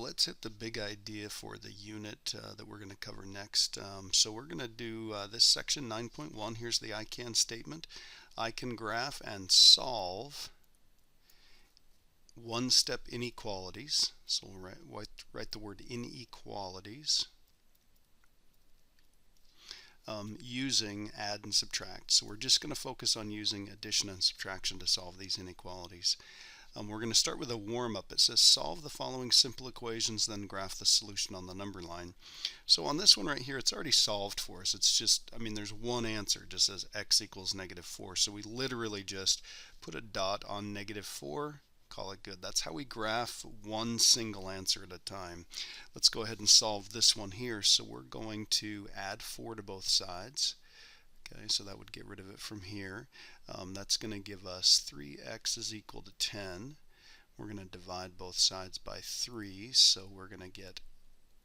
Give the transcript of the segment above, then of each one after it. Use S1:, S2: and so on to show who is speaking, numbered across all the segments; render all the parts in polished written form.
S1: let's hit the big idea for the unit that we're going to cover next. So we're going to do this section 9.1. Here's the I can statement. I can graph and solve one-step inequalities. So we'll write the word inequalities using add and subtract. So we're just going to focus on using addition and subtraction to solve these inequalities. We're going to start with a warm-up. It says solve the following simple equations, then graph the solution on the number line. So on this one right here, it's already solved for us. It's just, there's one answer. It just says x equals -4. So we literally just put a dot on -4, call it good. That's how we graph one single answer at a time. Let's go ahead and solve this one here. So we're going to add 4 to both sides. Okay, so that would get rid of it from here. That's going to give us 3x is equal to 10. We're going to divide both sides by 3, so we're going to get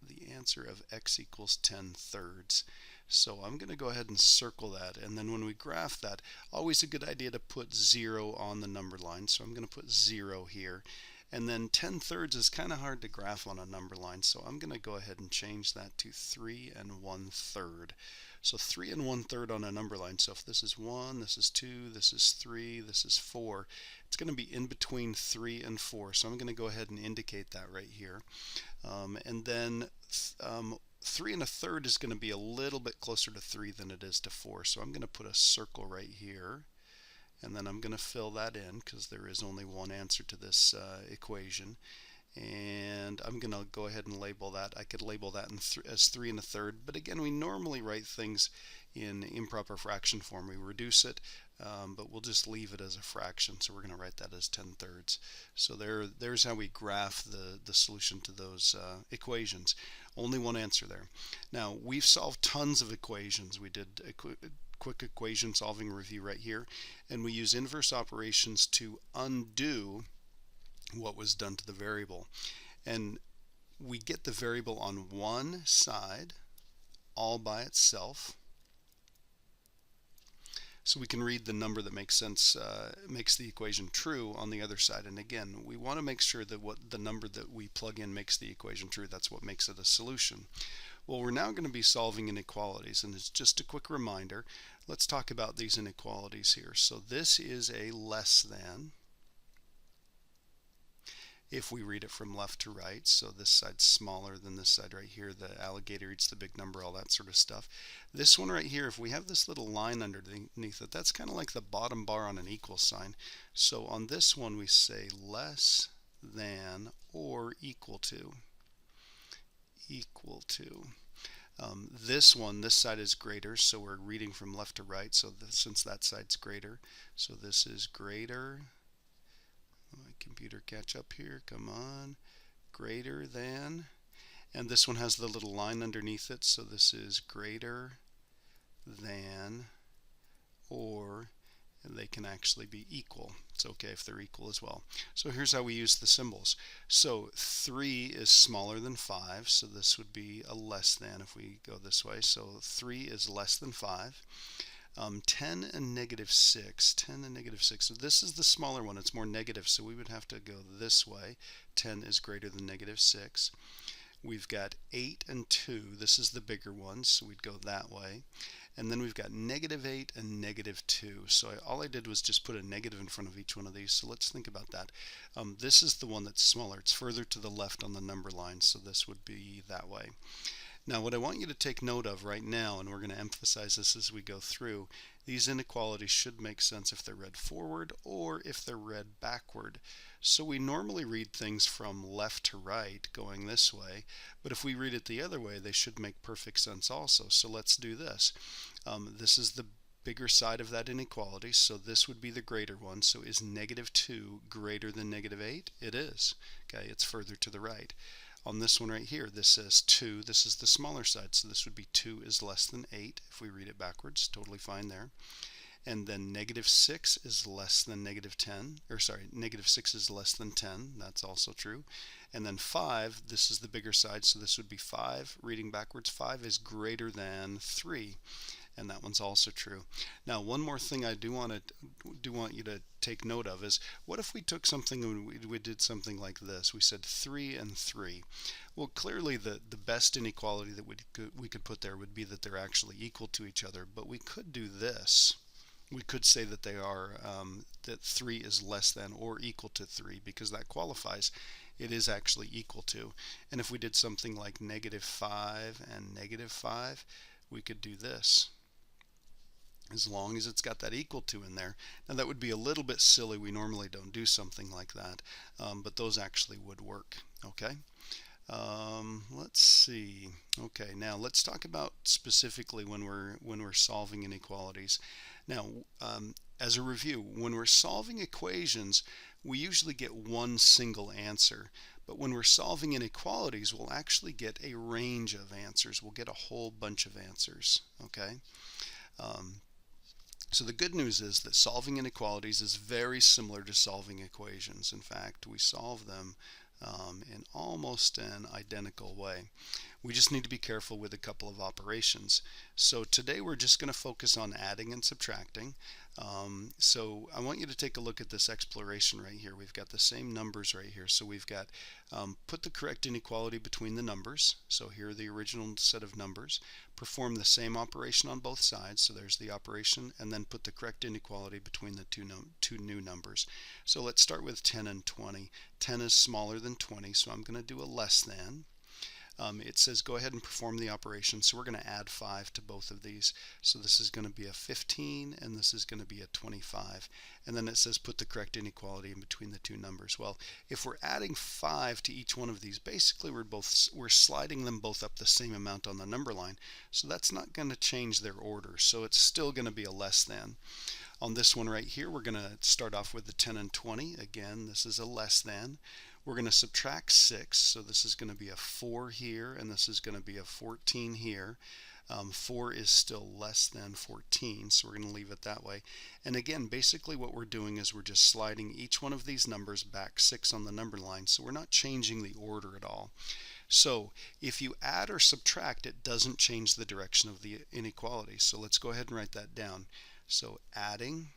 S1: the answer of x equals 10/3. So I'm going to go ahead and circle that, and then when we graph that, always a good idea to put 0 on the number line. So I'm going to put 0 here. And then 10/3 is kind of hard to graph on a number line, so I'm going to go ahead and change that to 3 1/3. So 3 1/3 on a number line. So if this is 1, this is 2, this is 3, this is 4, it's going to be in between 3 and 4. So I'm going to go ahead and indicate that right here. And then 3 1/3 is going to be a little bit closer to 3 than it is to 4. So I'm going to put a circle right here. And then I'm going to fill that in because there is only one answer to this equation. And I'm going to go ahead and label that. I could label that as 3 1/3, but again, we normally write things in improper fraction form. We reduce it, but we'll just leave it as a fraction. So we're going to write that as 10/3. So there's how we graph the solution to those equations. Only one answer there. Now, we've solved tons of equations. We did a quick equation solving review right here, and we use inverse operations to undo what was done to the variable. And we get the variable on one side all by itself. So we can read the number that makes sense, makes the equation true on the other side. And again, we want to make sure that the number that we plug in makes the equation true. That's what makes it a solution. Well, we're now going to be solving inequalities, and it's just a quick reminder. Let's talk about these inequalities here. So this is a less than, if we read it from left to right. So this side's smaller than this side right here. The alligator eats the big number, all that sort of stuff. This one right here, if we have this little line underneath it, that's kind of like the bottom bar on an equal sign. So on this one we say less than or equal to. This one, this side is greater, so we're reading from left to right, so since that side's greater, so this is greater. My computer catch up here, come on, greater than, and this one has the little line underneath it, so this is greater than, or, and they can actually be equal. It's okay if they're equal as well. So here's how we use the symbols. So 3 is smaller than 5, so this would be a less than if we go this way. So 3 is less than 5. 10 and -6, 10 and -6. So this is the smaller one, it's more negative, so we would have to go this way. 10 is greater than -6. We've got 8 and 2, this is the bigger one, so we'd go that way. And then we've got -8 and -2. So all I did was just put a negative in front of each one of these. So let's think about that. This is the one that's smaller. It's further to the left on the number line, so this would be that way. Now what I want you to take note of right now, and we're going to emphasize this as we go through, these inequalities should make sense if they're read forward or if they're read backward. So we normally read things from left to right going this way, but if we read it the other way, they should make perfect sense also. So let's do this. This is the bigger side of that inequality, so this would be the greater one. So is -2 greater than -8? It is. Okay, it's further to the right. On this one right here, this says 2. This is the smaller side, so this would be 2 is less than 8 if we read it backwards. Totally fine there. And then -6 is less than -10, or sorry, -6 is less than 10. That's also true. And then 5, this is the bigger side, so this would be 5. Reading backwards, 5 is greater than 3. and that one's also true. Now, one more thing I do want you to take note of is, what if we took something and we did something like this? We said 3 and 3. Well, clearly the best inequality that we could put there would be that they're actually equal to each other, but we could do this. We could say that they are that 3 is less than or equal to 3, because that qualifies. It is actually equal to. And if we did something like -5 and -5, we could do this, as long as it's got that equal to in there. Now, that would be a little bit silly. We normally don't do something like that, but those actually would work. Okay. Let's see. Okay, now let's talk about specifically when we're solving inequalities. Now, as a review, when we're solving equations, we usually get one single answer. But when we're solving inequalities, we'll actually get a range of answers. We'll get a whole bunch of answers. Okay. So the good news is that solving inequalities is very similar to solving equations. In fact, we solve them in almost an identical way. We just need to be careful with a couple of operations. So today we're just going to focus on adding and subtracting. So I want you to take a look at this exploration right here. We've got the same numbers right here. So we've got put the correct inequality between the numbers. So here are the original set of numbers. Perform the same operation on both sides. So there's the operation, and then put the correct inequality between the two new numbers. So let's start with 10 and 20. 10 is smaller than 20, so I'm going to do a less than. It says go ahead and perform the operation, so we're going to add 5 to both of these. So this is going to be a 15 and this is going to be a 25. And then it says put the correct inequality in between the two numbers. Well, if we're adding 5 to each one of these, basically we're sliding them both up the same amount on the number line. So that's not going to change their order. So it's still going to be a less than. On this one right here, we're going to start off with the 10 and 20. Again, this is a less than. We're going to subtract 6, so this is going to be a 4 here, and this is going to be a 14 here. 4 is still less than 14, so we're going to leave it that way. And again, basically what we're doing is we're just sliding each one of these numbers back 6 on the number line, so we're not changing the order at all. So if you add or subtract, it doesn't change the direction of the inequality. So let's go ahead and write that down. So adding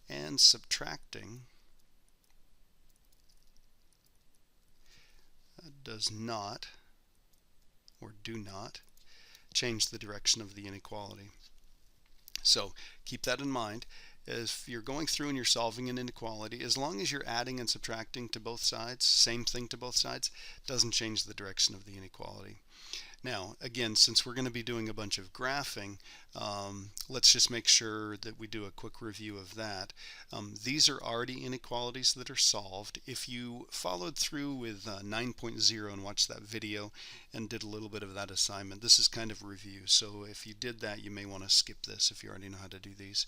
S1: and subtracting does not, or do not, change the direction of the inequality. So keep that in mind. If you're going through and you're solving an inequality, as long as you're adding and subtracting to both sides, same thing to both sides, doesn't change the direction of the inequality. Now, again, since we're going to be doing a bunch of graphing, let's just make sure that we do a quick review of that. These are already inequalities that are solved. If you followed through with 9.0 and watched that video and did a little bit of that assignment, this is kind of a review. So if you did that, you may want to skip this if you already know how to do these.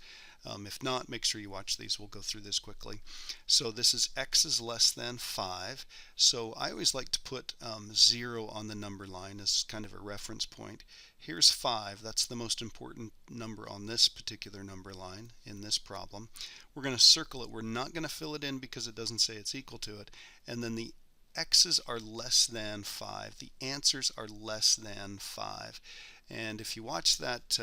S1: If not, make sure you watch these. We'll go through this quickly. So this is x is less than 5. So I always like to put 0 on the number line as kind of a reference point. Here's 5. That's the most important number on this particular number line in this problem. We're going to circle it. We're not going to fill it in because it doesn't say it's equal to it. And then the x's are less than 5. The answers are less than 5. And if you watch that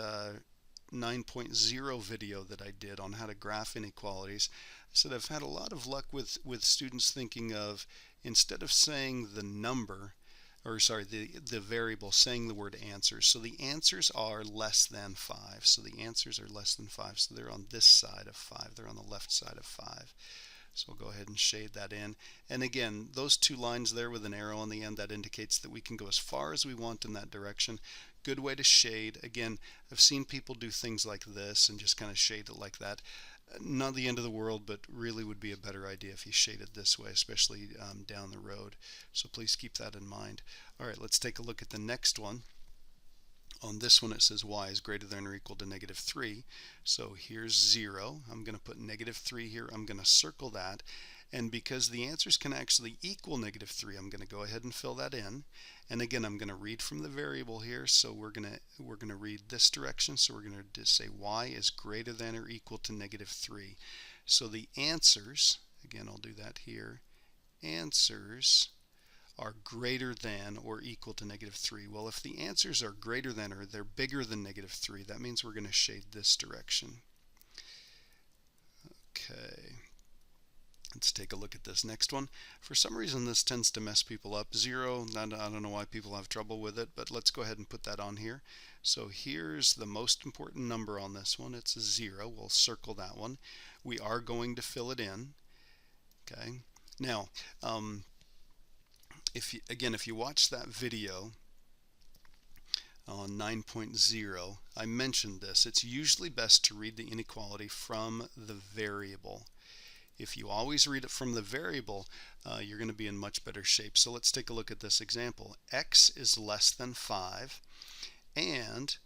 S1: 9.0 video that I did on how to graph inequalities, I said I've had a lot of luck with students thinking of, instead of saying the number, or sorry, the variable, saying the word answers. So the answers are less than 5. So the answers are less than 5. So they're on this side of 5. They're on the left side of 5. So we'll go ahead and shade that in. And again, those two lines there with an arrow on the end, that indicates that we can go as far as we want in that direction. Good way to shade. Again, I've seen people do things like this and just kind of shade it like that. Not the end of the world, but really would be a better idea if you shade it this way, especially down the road. So please keep that in mind. All right, let's take a look at the next one. On this one it says y is greater than or equal to -3. So here's 0. I'm going to put -3 here. I'm going to circle that. And because the answers can actually equal -3, I'm going to go ahead and fill that in. And again, I'm going to read from the variable here. So we're going to read this direction. So we're going to just say y is greater than or equal to -3. So the answers, again, I'll do that here. Answers are greater than or equal to -3. Well, if the answers are greater than or they're bigger than -3, that means we're going to shade this direction. Okay. Let's take a look at this next one. For some reason this tends to mess people up. 0, I don't know why people have trouble with it, but let's go ahead and put that on here. So here's the most important number on this one. It's a 0. We'll circle that one. We are going to fill it in. Okay. Now, if you watch that video on 9.0, I mentioned this. It's usually best to read the inequality from the variable. If you always read it from the variable, you're going to be in much better shape. So let's take a look at this example. X is less than 5, and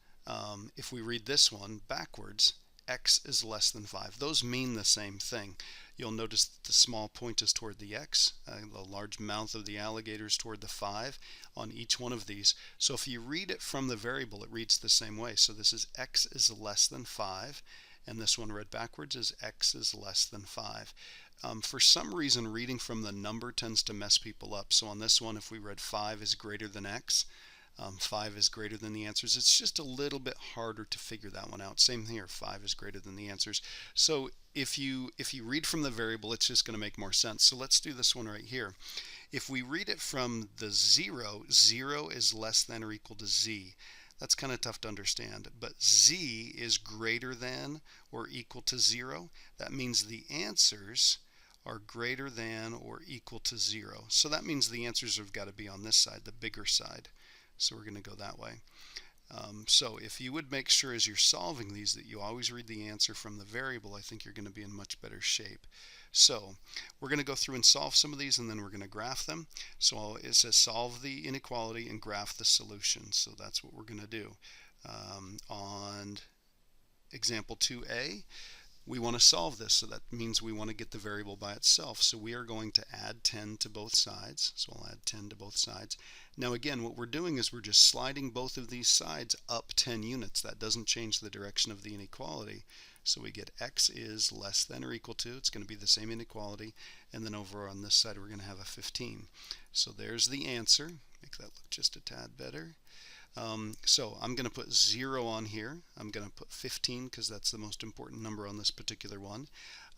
S1: if we read this one backwards, X is less than 5. Those mean the same thing. You'll notice that the small point is toward the X, the large mouth of the alligator is toward the 5 on each one of these. So if you read it from the variable, it reads the same way. So this is X is less than 5. And this one read backwards is X is less than 5. For some reason, reading from the number tends to mess people up. So on this one, if we read 5 is greater than X, 5 is greater than the answers, it's just a little bit harder to figure that one out. Same here, 5 is greater than the answers. So if you read from the variable, it's just going to make more sense. So let's do this one right here. If we read it from the 0, 0 is less than or equal to Z. That's kind of tough to understand, but Z is greater than or equal to 0. That means the answers are greater than or equal to 0. So that means the answers have got to be on this side, the bigger side. So we're going to go that way. So if you would make sure as you're solving these that you always read the answer from the variable, I think you're going to be in much better shape. So we're going to go through and solve some of these, and then we're going to graph them. So it says solve the inequality and graph the solution. So that's what we're going to do. On example 2a, we want to solve this. So that means we want to get the variable by itself. So we are going to add 10 to both sides. So I'll add 10 to both sides. Now again, what we're doing is we're just sliding both of these sides up 10 units. That doesn't change the direction of the inequality. So we get X is less than or equal to, it's going to be the same inequality, and then over on this side we're going to have a 15. So there's the answer. Make that look just a tad better. So I'm going to put 0 on here. I'm going to put 15 because that's the most important number on this particular one.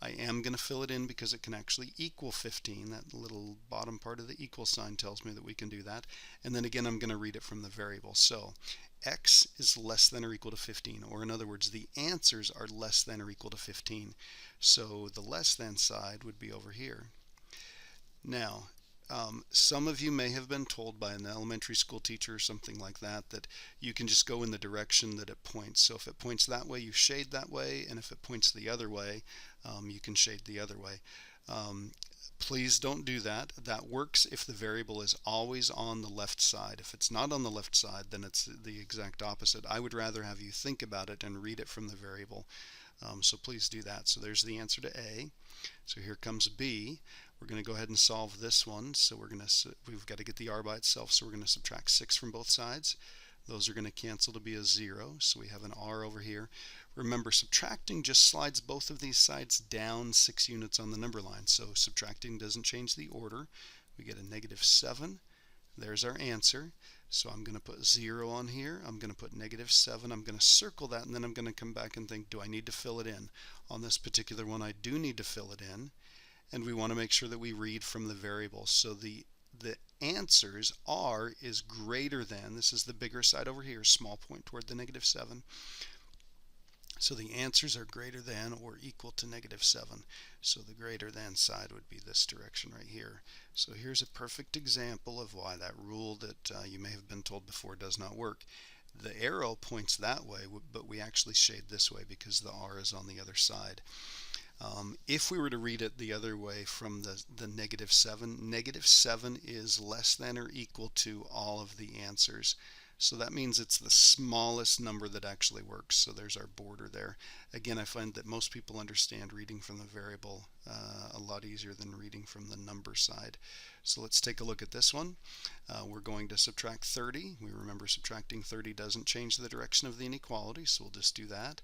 S1: I am going to fill it in because it can actually equal 15. That little bottom part of the equal sign tells me that we can do that. And then again, I'm going to read it from the variable. So X is less than or equal to 15, or in other words, the answers are less than or equal to 15. So the less than side would be over here. Now, some of you may have been told by an elementary school teacher or something like that that you can just go in the direction that it points. So if it points that way, you shade that way, and if it points the other way, you can shade the other way. Please don't do that. That works if the variable is always on the left side. If it's not on the left side, then it's the exact opposite. I would rather have you think about it and read it from the variable. So please do that. So there's the answer to A. So here comes B. We're going to go ahead and solve this one. So we've got to get the R by itself. So we're going to subtract 6 from both sides. Those are going to cancel to be a 0. So we have an R over here. Remember, subtracting just slides both of these sides down 6 units on the number line. So subtracting doesn't change the order. We get a -7. There's our answer. So I'm going to put 0 on here. I'm going to put -7. I'm going to circle that, and then I'm going to come back and think, do I need to fill it in? On this particular one, I do need to fill it in. And we want to make sure that we read from the variable. So the answers R is greater than, this is the bigger side over here, small point toward the -7. So the answers are greater than or equal to -7. So the greater than side would be this direction right here. So here's a perfect example of why that rule that you may have been told before does not work. The arrow points that way, but we actually shade this way because the R is on the other side. If we were to read it the other way from the -7, -7 is less than or equal to all of the answers. So that means it's the smallest number that actually works. So there's our border there. Again, I find that most people understand reading from the variable a lot easier than reading from the number side. So let's take a look at this one. We're going to subtract 30. We remember subtracting 30 doesn't change the direction of the inequality, so we'll just do that.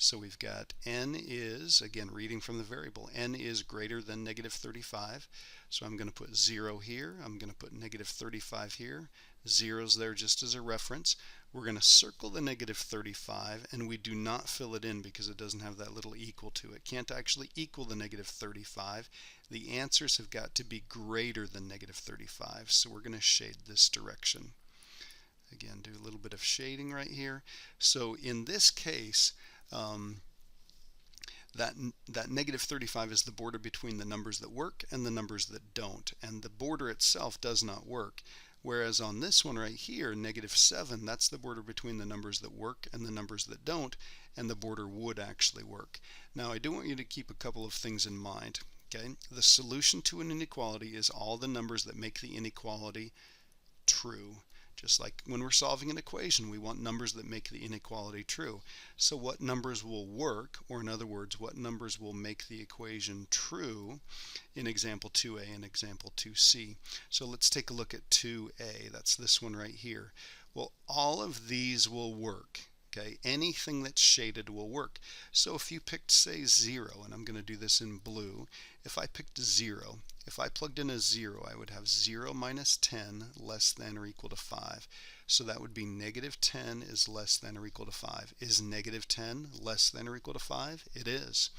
S1: So we've got n is, again reading from the variable, n is greater than negative 35. So I'm going to put 0 here. I'm going to put negative 35 here. Zero's there just as a reference. We're going to circle the negative 35, and we do not fill it in because it doesn't have that little equal to it. Can't actually equal the negative 35. The answers have got to be greater than negative 35, so we're going to shade this direction. Again, do a little bit of shading right here. So in this case, that negative 35 is the border between the numbers that work and the numbers that don't, and the border itself does not work. Whereas on this one right here, negative 7, that's the border between the numbers that work and the numbers that don't, and the border would actually work. Now I do want you to keep a couple of things in mind. Okay, the solution to an inequality is all the numbers that make the inequality true. Just like when we're solving an equation, we want numbers that make the inequality true. So what numbers will work, or in other words, what numbers will make the equation true in example 2a and example 2c. So let's take a look at 2a. That's this one right here. Well, all of these will work. Okay, anything that's shaded will work. So if you picked, say, 0, and I'm going to do this in blue, if I picked 0, if I plugged in a 0, I would have 0 minus 10 less than or equal to 5. So that would be negative 10 is less than or equal to 5. Is negative 10 less than or equal to 5? It is.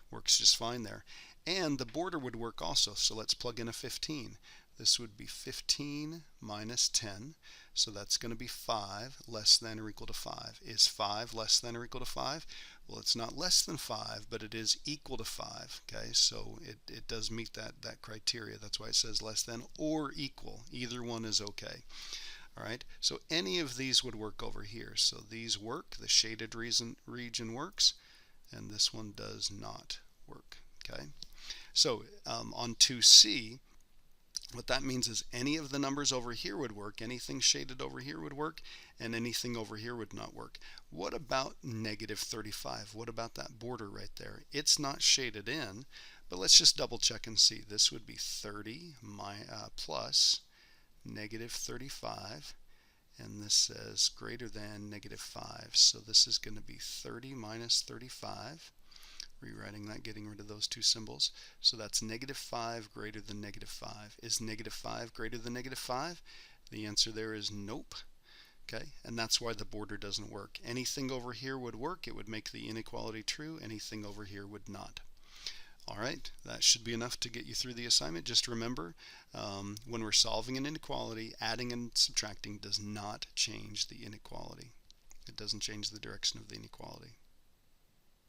S1: Works just fine there. And the border would work also, so let's plug in a 15. This would be 15 minus 10, so that's going to be 5 less than or equal to 5. Is 5 less than or equal to 5? Well, it's not less than 5, but it is equal to 5. Okay, so it does meet that criteria. That's why it says less than or equal. Either one is okay. All right, so any of these would work over here. So these work, the shaded region works, and this one does not work. Okay, so on 2C, what that means is any of the numbers over here would work, anything shaded over here would work, and anything over here would not work. What about negative 35? What about that border right there? It's not shaded in, but let's just double check and see. This would be 30 plus negative 35, and this says greater than negative 5. So this is going to be 30 minus 35. Rewriting that, getting rid of those two symbols. So that's negative 5 greater than negative 5. Is negative 5 greater than negative 5? The answer there is nope. Okay, and that's why the border doesn't work. Anything over here would work. It would make the inequality true. Anything over here would not. All right, that should be enough to get you through the assignment. Just remember, when we're solving an inequality, adding and subtracting does not change the inequality. It doesn't change the direction of the inequality.